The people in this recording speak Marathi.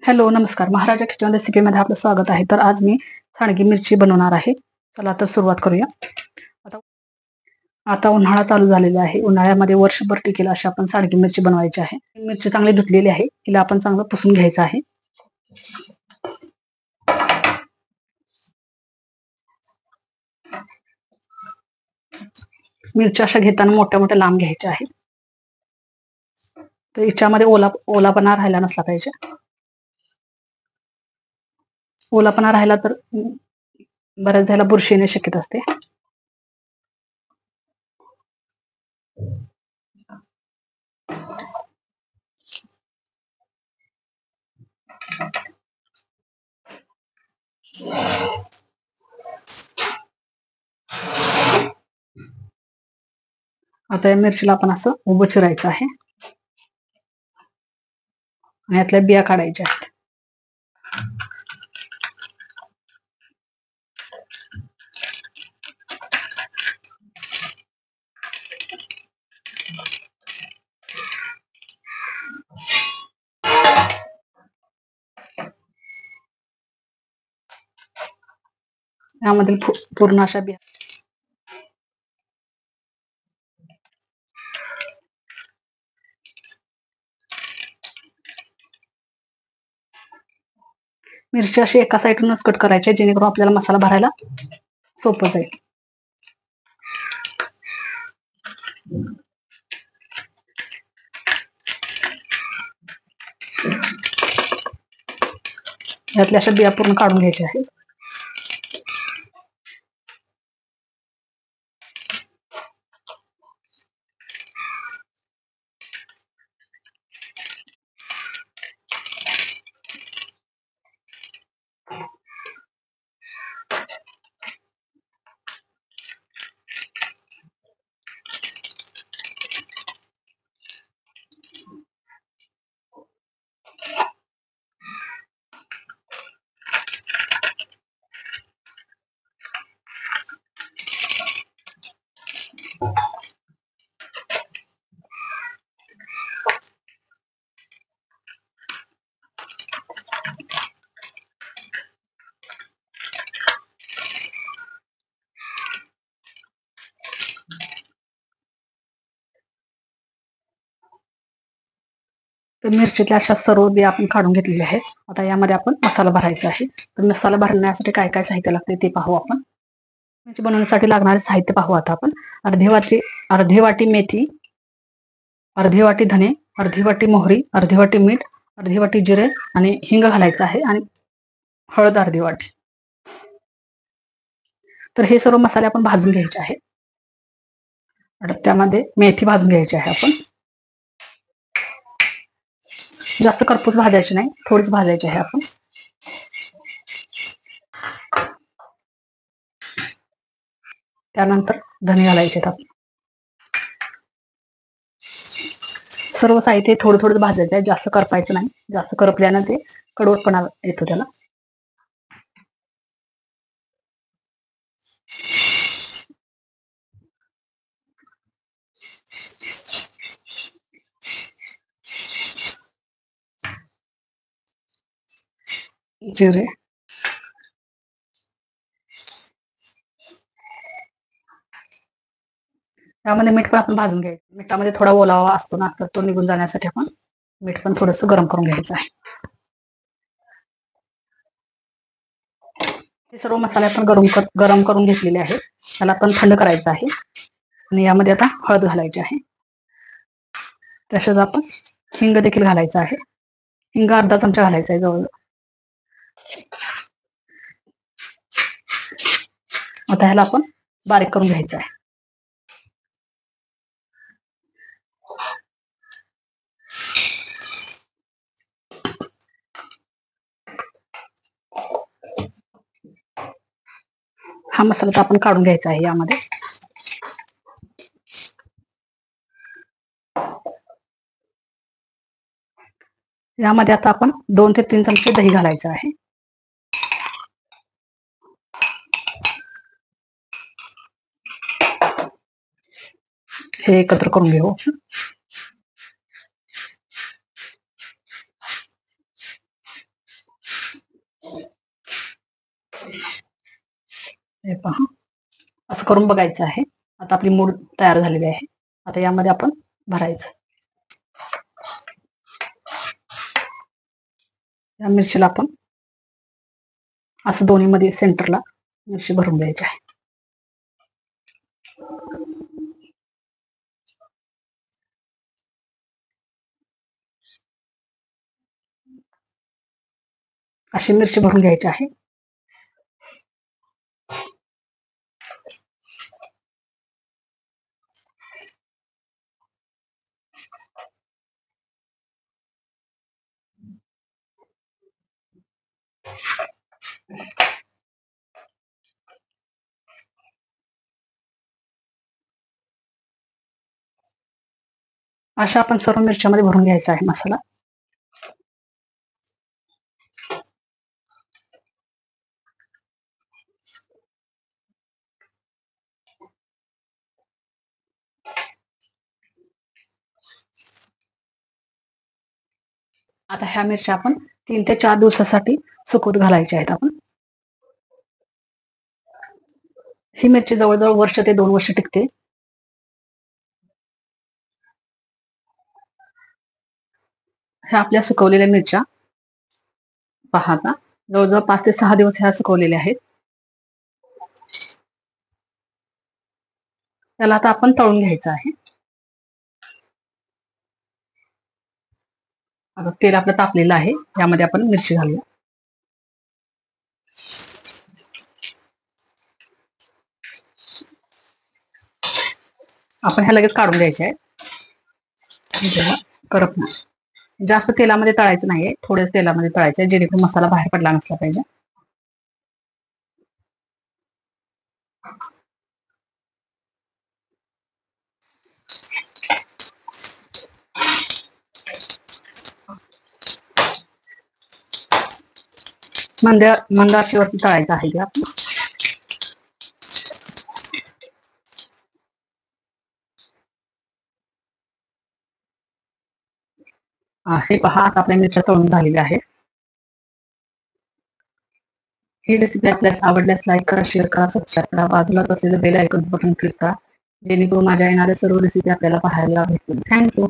हॅलो, नमस्कार. महाराजा किचन रेसिपीमध्ये आपलं स्वागत आहे. तर आज मी सांडगी मिरची बनवणार आहे. चला तर सुरुवात करूया. आता आता उन्हाळा चालू झालेला आहे. उन्हाळ्यामध्ये वर्षभर टिकेल अशी आपण सांडगी मिरची बनवायची आहे. मिरची चांगली धुतलेली आहे. हिला आपण चांगलं पुसून घ्यायचं आहे. मिरच्या अशा घेताना मोठ्या मोठ्या लांब घ्यायच्या आहेत. तर याच्यामध्ये ओलापणा राहायला नसला पाहिजे. ओलापणा राहिला तर बऱ्याच झाला बुरशी येण्याची शक्यता असते. आता या मिरचीला आपण असं उभं चिरायचं आहे आणि यातल्या बिया काढायच्या आहेत. यामधील पूर्ण अशा बिया मिरची अशी एका साईडूनच कट करायची जेणेकरून आपल्याला मसाला भरायला सोपं जाईल. यातल्या अशा बिया पूर्ण काढून घ्यायच्या आहेत. तर मिरचीतल्या अशा सर्व बिया आपण काढून घेतलेल्या आहेत. आता यामध्ये आपण मसाला भरायचा आहे. तर मसाला भरण्यासाठी काय काय साहित्य लागते ते पाहू आपण. मिरची बनवण्यासाठी लागणारे साहित्य पाहू आता आपण. अर्धी वाटी मेथी, अर्धी वाटी धने, अर्धी वाटी मोहरी, अर्धी वाटी मीठ, अर्धी वाटी जिरे आणि हिंग घालायचं आहे आणि हळद अर्धी वाटी. तर हे सर्व मसाले आपण भाजून घ्यायचे आहेत. त्यामध्ये मेथी भाजून घ्यायची आहे आपण. जास्त करपूस भाजायची नाही, थोडीच भाजायची आहे आपण. त्यानंतर धने घालायचे आहेत आपण. सर्व साहित्य थोडं थोडं भाजायचं आहे, जास्त करपायचं नाही. जास्त करपल्यानं ते कडवटपणा येतो त्याला. जिरे, त्यामध्ये मीठ पण आपण भाजून घ्यायचं. मिठामध्ये थोडा ओलावा असतो ना, तर तो निघून जाण्यासाठी आपण मीठ पण थोडंसं गरम करून घ्यायचं आहे. हे सर्व मसाले आपण गरम करून घेतलेले आहेत. त्याला आपण थंड करायचं आहे आणि यामध्ये आता हळद घालायची आहे. तसेच आपण हिंग देखील घालायचं आहे. हिंग अर्धा चमचा घालायचा आहे जवळ. आता ह्याला आपण बारीक करून घ्यायचं आहे. हा मसाला आपण काढून घ्यायचा आहे यामध्ये. यामध्ये आता आपण 2 ते 3 चमचे दही घालायचं आहे. हे एकत्र करून घेऊ. हे पहा, असं करून बघायचं आहे. आता आपली मूड तयार झालेली आहे. आता यामध्ये आपण भरायचं. या मिरचीला आपण असं दोन्ही मध्ये सेंटरला मिरची भरून द्यायची आहे. अशी मिरची भरून घ्यायची आहे. अशा आपण सर्व मिरच्यामध्ये भरून घ्यायचा आहे मसाला. आता ह्या मिरच्या आपण 3 ते 4 दिवसासाठी सुकवत घालायच्या आहेत. आपण ही मिरची जवळजवळ वर्ष ते 2 वर्ष टिकते. ह्या आपल्या सुकवलेल्या मिरच्या पहा, आता जवळजवळ 5 ते 6 दिवस ह्या सुकवलेल्या आहेत. त्याला आता आपण तळून घ्यायचं आहे. आता तेल आपलं तापलेलं आहे. यामध्ये आपण मिरची घालूया. आपण ह्या लगेच काढून घ्यायच्या आहेत. करप नाही. जास्त तेलामध्ये तळायचं नाहीये, थोड्याच तेलामध्ये तळायचं आहे, जेणेकरून मसाला बाहेर पडला नसला पाहिजे. मंद आचेवरती तळायचं आहे. आपण हे पहा, आता आपल्या मिरच्या तळून झालेल्या आहेत. ही रेसिपी आपल्यास आवडल्यास लाईक करा, शेअर करा, सबस्क्राईब करा. बाजूलाच असलेलं बेल आयकॉन बटन क्लिक करा, जेणेकरून माझ्या येणाऱ्या सर्व रेसिपी आपल्याला पाहायला भेटतील. थँक्यू.